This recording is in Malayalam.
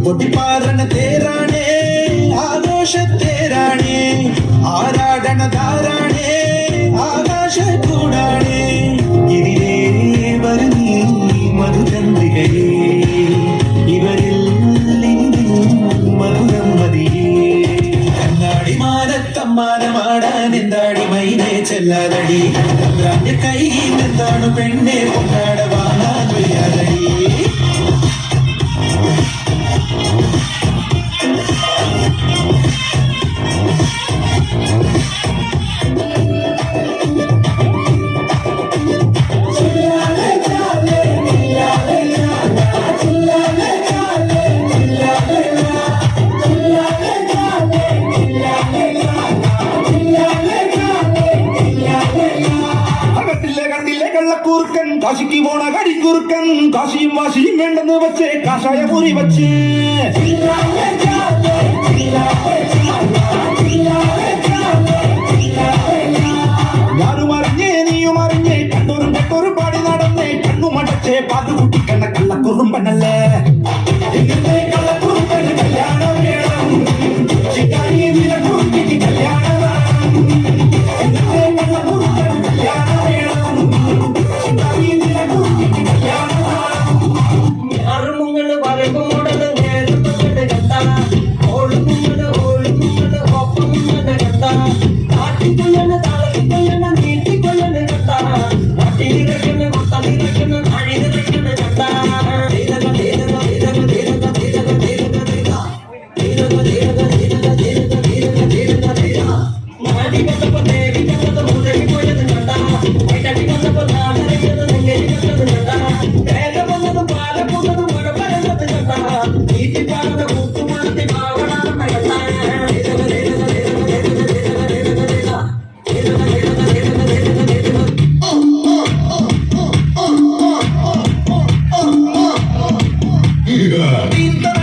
പൊട്ടിപ്പാറണ തേരാണേ ആഘോഷത്തേരാണേ ആരാടണ ധാരാണേ ആകാശക്കൂടാണേ ഇതിലേ വരുന്നീ മധുചന്ദ്രികയേ ഇവരിൽ മധുരം മതിയേ കണ്ണാടി മാനത്തമ്മാനമാടാൻ എന്താടി മൈനെ ചെല്ലാതടി ചന്ദ്രാന്റെ കൈയിൽ എന്താണ് പെണ്ണെ കൊണ്ടാട വാങ്ങാൻ വയ്യാതടി കാശിക്ക് പോണ കടിക്കുറുക്കൻ കാശിയും വാശിയും വേണ്ടെന്ന് വെച്ച് കാഷായ മുറി വെച്ച് ഞാനും അറിഞ്ഞേ നീയും അറിഞ്ഞേ കണ്ണൂരും കട്ടൂരും പാടി നടന്നേ കണ്ണു മടച്ചേ പാതുകുട്ടി കണ്ണ കള്ളക്കുറുമ്പനല്ലേ കള്ളക്കുറുമ്പന് കല്യാണം വേണം ചിക്കാരി കുറുക്കിക്ക് കല്യാണം Yeah.